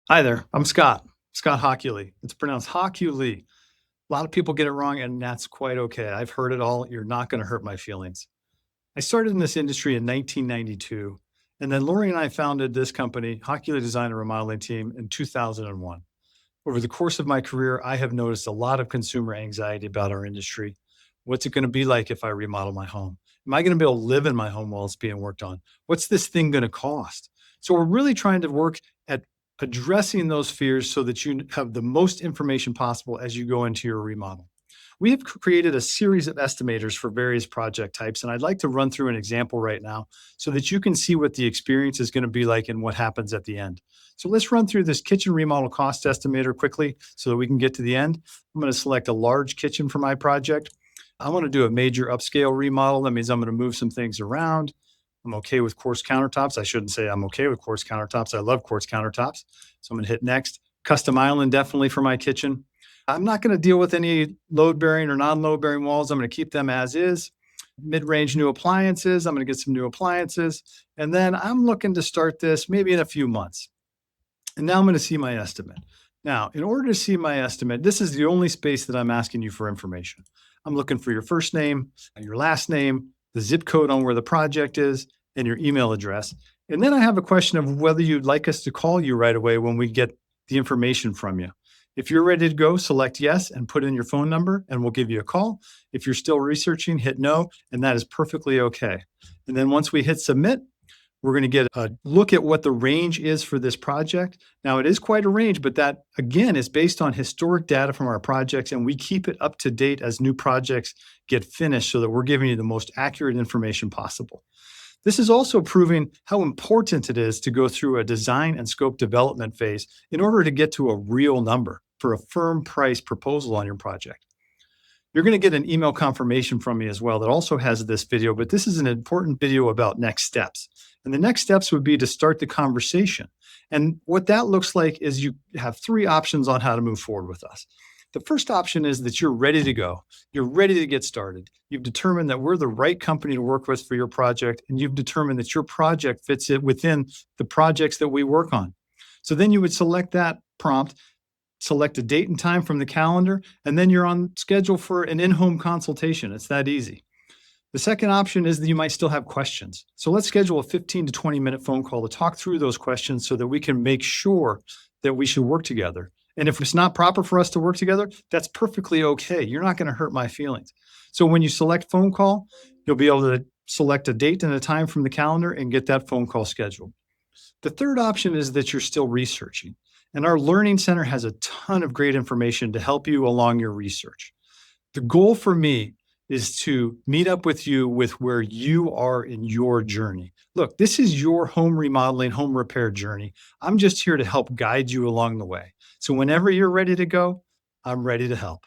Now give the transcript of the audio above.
Hi there. I'm Scott Hochuli. It's pronounced Hochuli. A lot of people get it wrong, and that's quite okay. I've heard it all. You're not going to hurt my feelings. I started in this industry in 1992, and then Lori and I founded this company, Hochuli Design Remodeling Team, in 2001. Over the course of my career, I have noticed a lot of consumer anxiety about our industry. What's it going to be like if I remodel my home? Am I going to be able to live in my home while it's being worked on? What's this thing going to cost? So we're really trying to work at addressing those fears so that you have the most information possible as you go into your remodel. We have created a series of estimators for various project types, and I'd like to run through an example right now so that you can see what the experience is going to be like and what happens at the end. So let's run through this kitchen remodel cost estimator quickly so that we can get to the end. I'm going to select a large kitchen for my project. I want to do a major upscale remodel. That means I'm going to move some things around. I'm okay with quartz countertops. I shouldn't say I'm okay with quartz countertops. I love quartz countertops. So I'm going to hit next. Custom island definitely for my kitchen. I'm not going to deal with any load bearing or non load bearing walls. I'm going to keep them as is. Mid range new appliances. I'm going to get some new appliances. And then I'm looking to start this maybe in a few months. And now I'm going to see my estimate. Now, in order to see my estimate, this is the only space that I'm asking you for information. I'm looking for your first name, your last name, the zip code on where the project is, and your email address. And then I have a question of whether you'd like us to call you right away when we get the information from you. If you're ready to go, select yes and put in your phone number, and we'll give you a call. If you're still researching, hit no, and that is perfectly okay. And then once we hit submit, we're going to get a look at what the range is for this project. Now, it is quite a range, but that, again, is based on historic data from our projects, and we keep it up to date as new projects get finished so that we're giving you the most accurate information possible. This is also proving how important it is to go through a design and scope development phase in order to get to a real number for a firm price proposal on your project. You're going to get an email confirmation from me as well that also has this video, but this is an important video about next steps. And the next steps would be to start the conversation. And what that looks like is you have three options on how to move forward with us. The first option is that you're ready to go. You're ready to get started. You've determined that we're the right company to work with for your project, and you've determined that your project fits it within the projects that we work on. So then you would select that prompt, select a date and time from the calendar, and then you're on schedule for an in-home consultation. It's that easy. The second option is that you might still have questions. So let's schedule a 15 to 20-minute phone call to talk through those questions so that we can make sure that we should work together. And if it's not proper for us to work together, that's perfectly okay. You're not going to hurt my feelings. So when you select phone call, you'll be able to select a date and a time from the calendar and get that phone call scheduled. The third option is that you're still researching. And our Learning Center has a ton of great information to help you along your research. The goal for me is to meet up with you with where you are in your journey. Look, this is your home remodeling, home repair journey. I'm just here to help guide you along the way. So whenever you're ready to go, I'm ready to help.